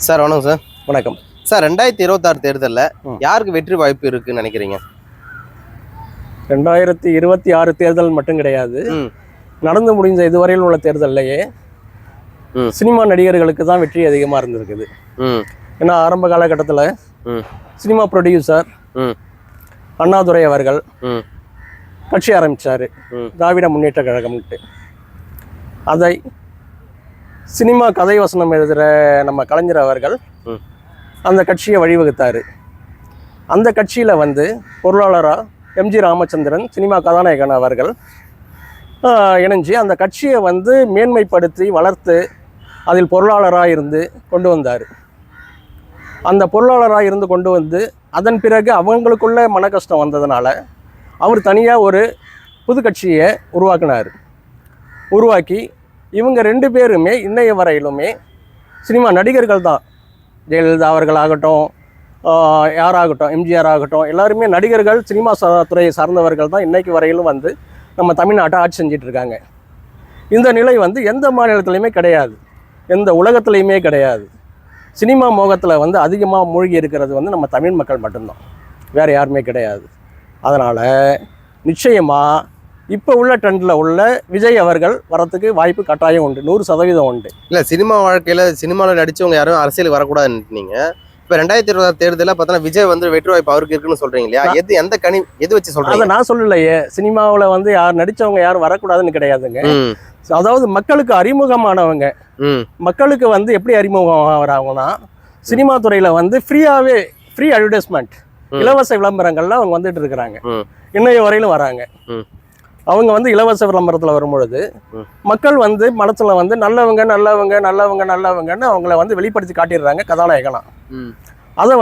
Sir வணக்கம் sir. வணக்கம் sir. 2026 தேர்தலில் யாருக்கு வெற்றி வாய்ப்பு இருக்குன்னு நினைக்கிறீங்க? 2026 தேர்தல் மட்டும் கிடையாது, நடந்து முடிஞ்ச இதுவரையில் உள்ள தேர்தல்லையே சினிமா நடிகர்களுக்கு தான் வெற்றி அதிகமாக இருந்திருக்குது. ஏன்னா ஆரம்ப காலகட்டத்தில் சினிமா ப்ரொடியூசர் அண்ணாதுரை அவர்கள் கட்சி ஆரம்பித்தார், திராவிட முன்னேற்ற கழகம்ட்டு. அதை சினிமா கதை வசனம் எழுதுகிற நம்ம கலைஞர் அவர்கள் அந்த கட்சியை வழிவகுத்தார். அந்த கட்சியில் பொருளாளராக எம்ஜி ராமச்சந்திரன் சினிமா கதாநாயகன் அவர்கள் இணைஞ்சு அந்த கட்சியை மேன்மைப்படுத்தி வளர்த்து அதில் பொருளாளராக இருந்து கொண்டு வந்தார். அந்த பொருளாளராக இருந்து கொண்டு வந்து அதன் பிறகு அவங்களுக்குள்ள மன கஷ்டம் வந்ததுனால அவர் தனியாக ஒரு புது கட்சியை உருவாக்கி இவங்க ரெண்டு பேருமே இன்னைய வரையிலுமே சினிமா நடிகர்கள் தான். ஜெயலலிதா அவர்களாகட்டும், யாராகட்டும், எம்ஜிஆர் ஆகட்டும், எல்லாருமே நடிகர்கள், சினிமா துறையை சார்ந்தவர்கள் தான் இன்னைக்கு வரையிலும் நம்ம தமிழ்நாட்டை ஆட்சி செஞ்சிட்ருக்காங்க. இந்த நிலை எந்த மாநிலத்துலையுமே கிடையாது, எந்த உலகத்துலேயுமே கிடையாது. சினிமா மோகத்தில் அதிகமாக மூழ்கி இருக்கிறது நம்ம தமிழ் மக்கள் மட்டும்தான், வேறு யாருமே கிடையாது. அதனால் நிச்சயமாக இப்போ உள்ள ட்ரெண்டில் உள்ள விஜய் அவர்கள் வரத்துக்கு வாய்ப்பு கட்டாயம் உண்டு, 100% உண்டு. இல்லை, சினிமா வாழ்க்கையில் சினிமாவில் நடித்தவங்க யாரும் அரசியல் வரக்கூடாதுன்னு நீங்கள் இப்போ 2026 தேர்தலில் பார்த்தோன்னா விஜய் வெற்றி வாய்ப்பு அவருக்கு இருக்குன்னு சொல்கிறீங்க இல்லையா? எது வச்சு சொல்கிறீங்க? அதை நான் சொல்லலையே, சினிமாவில் யார் நடித்தவங்க யாரும் வரக்கூடாதுன்னு கிடையாதுங்க. அதாவது மக்களுக்கு அறிமுகமானவங்க, மக்களுக்கு எப்படி அறிமுகம் ஆகிறாங்கன்னா சினிமா துறையில் ஃப்ரீ அட்வர்டைஸ்மெண்ட், இலவச விளம்பரங்கள்லாம் அவங்க வந்துட்டு இருக்கிறாங்க, இன்னைய வரையிலும் வராங்க. அவங்க இலவச விளம்பரத்தில் வரும்பொழுது மக்கள் மனசில் நல்லவங்க நல்லவங்க நல்லவங்க நல்லவங்கன்னு அவங்கள வெளிப்படுத்தி காட்டிடுறாங்க கதாநாயகனா. அதை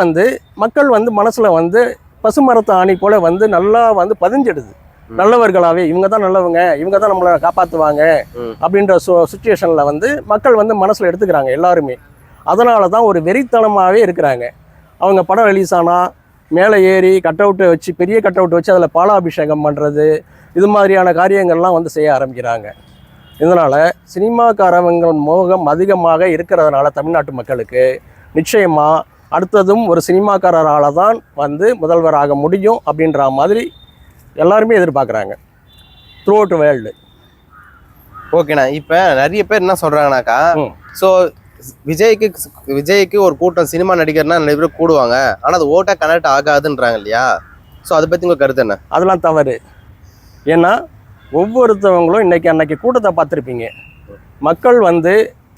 மக்கள் மனசில் பசுமரத்தை ஆணி போல நல்லா பதிஞ்சிடுது. நல்லவர்களாகவே இவங்க தான் நல்லவங்க, இவங்க தான் நம்மளை காப்பாற்றுவாங்க அப்படின்ற சுச்சுவேஷனில் மக்கள் மனசில் எடுத்துக்கிறாங்க எல்லாருமே. அதனால தான் ஒரு வெறித்தனமாகவே இருக்கிறாங்க. அவங்க படம் ரிலீஸ் ஆனால் மேலே ஏறி கட்டவுட்டை வச்சு, பெரிய கட்டவுட்டை வச்சு அதில் பாலாபிஷேகம் பண்ணுறது, இது மாதிரியான காரியங்கள்லாம் செய்ய ஆரம்பிக்கிறாங்க. இதனால் சினிமாக்காரவங்க மோகம் அதிகமாக இருக்கிறதுனால தமிழ்நாட்டு மக்களுக்கு நிச்சயமாக அடுத்ததும் ஒரு சினிமாக்காரரால் தான் முதல்வராக முடியும் அப்படின்ற மாதிரி எல்லாருமே எதிர்பார்க்குறாங்க த்ரூ அவுட் வேர்ல்டு. ஓகேண்ணா. இப்போ நிறைய பேர் என்ன சொல்கிறாங்கனாக்கா, ஸோ விஜய்க்கு ஒரு கூட்டம் சினிமா நடிகர்னா நிறைய பேர் கூடுவாங்க, ஆனால் அது ஓட்டாக கனெக்ட் ஆகாதுன்றாங்க இல்லையா? ஸோ அதை பற்றி உங்கள் கருத்து என்ன? அதெல்லாம் தவறு. ஏன்னா ஒவ்வொருத்தவங்களும் அன்னைக்கு கூட்டத்தை பார்த்துருப்பீங்க. மக்கள்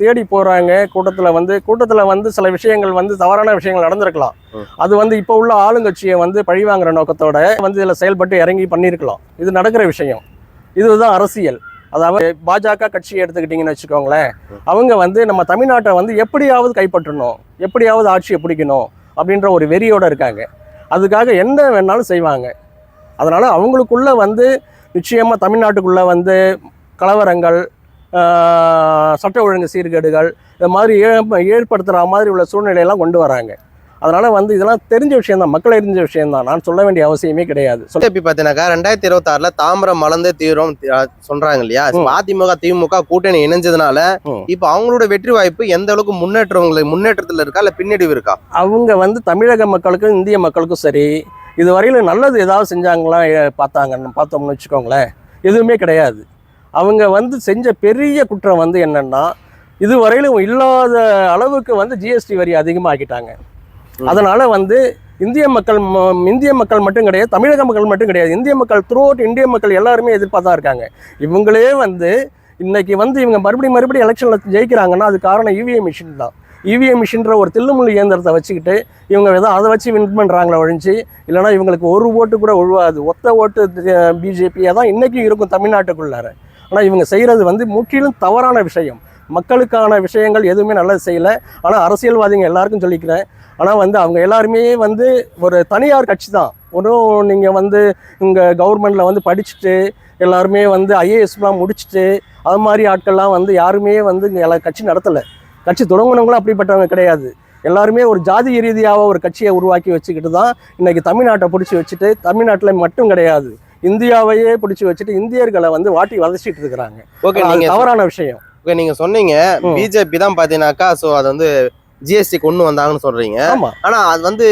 தேடி போகிறாங்க கூட்டத்தில் சில விஷயங்கள் தவறான விஷயங்கள் நடந்திருக்கலாம். அது இப்போ உள்ள ஆளுங்கட்சியை பழிவாங்கிற நோக்கத்தோட இதில் செயல்பட்டு இறங்கி பண்ணியிருக்கலாம். இது நடக்கிற விஷயம், இதுதான் அரசியல். அதாவது பாஜக கட்சியை எடுத்துக்கிட்டிங்கன்னு வச்சுக்கோங்களேன், அவங்க நம்ம தமிழ்நாட்டை எப்படியாவது கைப்பற்றணும், எப்படியாவது ஆட்சியை பிடிக்கணும் அப்படின்ற ஒரு வெறியோடு இருக்காங்க. அதுக்காக என்ன வேணாலும் செய்வாங்க. அதனால் அவங்களுக்குள்ள நிச்சயமாக தமிழ்நாட்டுக்குள்ளே கலவரங்கள், சட்ட ஒழுங்கு சீர்கேடுகள் இது மாதிரி ஏற்படுத்துகிற மாதிரி உள்ள சூழ்நிலையெல்லாம் கொண்டு வராங்க. அதனால் இதெல்லாம் தெரிஞ்ச விஷயம் தான், மக்கள் அறிஞ்ச விஷயம் தான், நான் சொல்ல வேண்டிய அவசியமே கிடையாது. இப்போ பார்த்தீங்கன்னாக்கா 2026 தாமிரம் மலர்ந்தே தீவிரம் சொல்கிறாங்க இல்லையா? அதிமுக திமுக கூட்டணி இணைஞ்சதுனால இப்போ அவங்களோட வெற்றி வாய்ப்பு எந்த அளவுக்கு முன்னேற்றத்தில் இருக்கா இல்லை பின்னடைவு இருக்கா? அவங்க தமிழக மக்களுக்கும் இந்திய மக்களுக்கும் சரி, இது வரையில் நல்லது ஏதாவது செஞ்சாங்களா பார்த்தோம்னு வச்சுக்கோங்களேன், எதுவுமே கிடையாது. அவங்க செஞ்ச பெரிய குற்றம் என்னென்னா, இதுவரையிலும் இல்லாத அளவுக்கு ஜிஎஸ்டி வரி அதிகமாக ஆக்கிட்டாங்க. அதனால் இந்திய மக்கள் மட்டும் கிடையாது, தமிழக மக்கள் மட்டும் கிடையாது, இந்திய மக்கள் த்ரூ அவுட் இந்திய மக்கள் எல்லாருமே எதிர்பார்த்தா இருக்காங்க. இவங்களே இன்னைக்கு இவங்க மறுபடியும் எலெக்ஷனில் ஜெயிக்கிறாங்கன்னா அது காரணம் இவிஎம் மிஷின் தான். இவிஎம் மிஷின்ற ஒரு தில்லுமுள்ளு இயந்திரத்தை வச்சுக்கிட்டு இவங்க அதை வச்சு வின் பண்ணுறாங்களே ஒழிஞ்சு, இல்லைனா இவங்களுக்கு ஒரு ஓட்டு கூட உழுவாது. ஒத்த ஓட்டு பிஜேபியாக தான் இன்றைக்கும் இருக்கும் தமிழ்நாட்டுக்குள்ளார. ஆனால் இவங்க செய்கிறது முற்றிலும் தவறான விஷயம். மக்களுக்கான விஷயங்கள் எதுவுமே நல்லது செய்யலை. ஆனால் அரசியல்வாதிங்க எல்லாருக்கும் சொல்லிக்கிறேன், ஆனால் அவங்க எல்லாருமே ஒரு தனியார் கட்சி தான். ஒன்றும் நீங்கள் இங்கே கவர்மெண்ட்டில் படிச்சுட்டு எல்லாருமே ஐஏஎஸ்லாம் முடிச்சுட்டு அது மாதிரி ஆட்கள்லாம் யாருமே இங்கே கட்சி நடத்தலை. கட்சி தொடங்கினவங்களும் அப்படிப்பட்டவங்க கிடையாது. எல்லாருமே ஒரு ஜாதி ரீதியாக ஒரு கட்சியை உருவாக்கி வச்சுக்கிட்டு தான் இன்றைக்கி தமிழ்நாட்டை பிடிச்சி வச்சுட்டு, தமிழ்நாட்டில் மட்டும் கிடையாது இந்தியாவையே பிடிச்சி வச்சுட்டு இந்தியர்களை வாட்டி வதச்சிட்டு இருக்கிறாங்க. ஓகே, தவறான விஷயம். ஓகே, நீங்கள் சொன்னீங்க பிஜேபி தான் பார்த்தீங்கன்னாக்கா, ஸோ அது ஜிஎஸ்டி கொண்டு வந்தாங்கன்னு சொல்றீங்க. ஆமா, ஆனா அது வந்து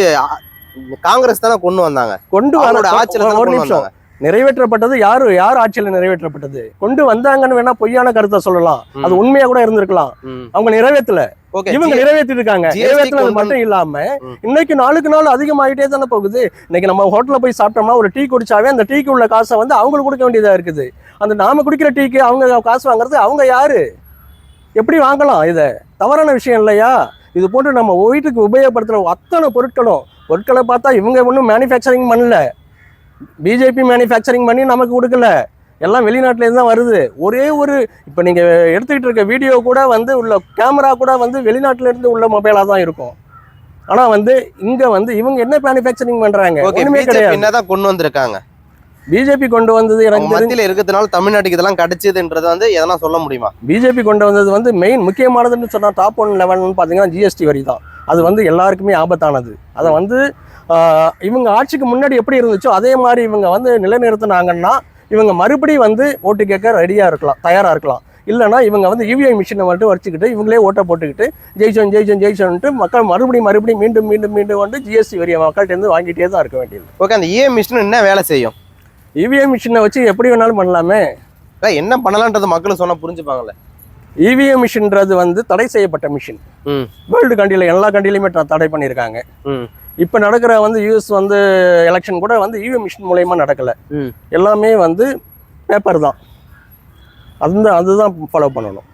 காங்கிரஸ் தானே கொண்டு வந்தாங்க. கொண்டு அவங்களோட ஆட்சியில தானே ஒரு கொண்டு நிமிஷம். வந்தாங்க. நிறைவேற்றப்பட்டது யார் ஆட்சியில நிறைவேற்றப்பட்டது? கொண்டு வந்தாங்கன்னு வேணா பொய்யான கருத்தை சொல்லலாம், அது உண்மையா கூட இருந்திருக்கலாம். அவங்க நிறைவேற்றல, இவங்க நிறைவேற்றிட்டு இருக்காங்க. நிறைவேற்றினது மட்டும் இல்லாம இன்னைக்கு நாளுக்கு நாள் அதிகமாயிட்டே தானே போகுது. இன்னைக்கு நம்ம ஹோட்டல்ல போய் சாப்பிட்டோம்னா ஒரு டீ குடிச்சாவே அந்த டீக்கு உள்ள காசை வந்து அவங்களுக்கு கொடுக்க வேண்டியதா இருக்குது. அந்த நாம குடிக்கிற டீக்கு அவங்க காசு வாங்குறது அவங்க யாரு? எப்படி வாங்கலாம்? இதை தவறான விஷயம் இல்லையா? இது போன்று நம்ம வீட்டுக்கு உபயோகப்படுத்துற அத்தனை பொருட்களை பார்த்தா இவங்க ஒன்றும் மேனுஃபேக்சரிங் பண்ணல, பிஜேபி மேனுஃபேக்சரிங் பண்ணி நமக்கு கொடுக்கல, எல்லாம் வெளிநாட்டிலேருந்து தான் வருது. ஒரே ஒரு இப்போ நீங்கள் எடுத்துக்கிட்டு இருக்க வீடியோ கூட வந்து உள்ள கேமரா கூட வந்து வெளிநாட்டிலேருந்து உள்ள மொபைலாக தான் இருக்கும். ஆனால் வந்து இங்கே வந்து இவங்க என்ன மேனுஃபேக்சரிங் பண்ணுறாங்க? ஒன்றுமே கிடையாது. என்னதான் கொண்டு வந்திருக்காங்க பிஜேபி கொண்டு வந்தது எனக்கு மத்தியில் இருக்கிறதுனால தமிழ்நாட்டுக்கு இதெல்லாம் கிடைச்சதுன்றது வந்து எதனா சொல்ல முடியுமா? பிஜேபி கொண்டு வந்தது வந்து முக்கியமானதுன்னு சொன்னால் டாப் 1 லெவல்னு பார்த்தீங்கன்னா ஜிஎஸ்டி வரி தான். அது வந்து எல்லாருக்குமே ஆபத்தானது. அதை வந்து இவங்க ஆட்சிக்கு முன்னாடி எப்படி இருந்துச்சோ அதே மாதிரி இவங்க வந்து நிலைநிறுத்தினாங்கன்னா இவங்க மறுபடியும் வந்து ஓட்டு கேட்க தயாராக இருக்கலாம். இல்லைனா இவங்க வந்து இவிஎம் மிஷினை மட்டும் வச்சுக்கிட்டு இவங்களே ஓட்டை போட்டுக்கிட்டு ஜெயிச்சோன்ட்டு மக்கள் மறுபடியும் மீண்டும் வந்து ஜிஎஸ்டி வரியை மக்கள்கிட்ட வாங்கிட்டே தான் இருக்க வேண்டியது. ஓகே, அந்த இவிஎம் மிஷின் என்ன வேலை செய்யும்? இவிஎம் மிஷினை வச்சு எப்படி வேணாலும் பண்ணலாமே. என்ன பண்ணலான்றது மக்களும் சொன்னா புரிஞ்சுப்பாங்கல்ல. இவிஎம் மிஷின்றது வந்து தடை செய்யப்பட்ட மிஷின். வேர்ல்டு கண்ட்ரியில் எல்லா கண்ட்ரிலையுமே தடை பண்ணியிருக்காங்க. இப்போ நடக்கிற வந்து யூஎஸ் வந்து எலெக்ஷன் கூட வந்து இவிஎம் மிஷின் மூலயமா நடக்கலை, எல்லாமே வந்து பேப்பர் தான். அதுதான் ஃபாலோ பண்ணணும்.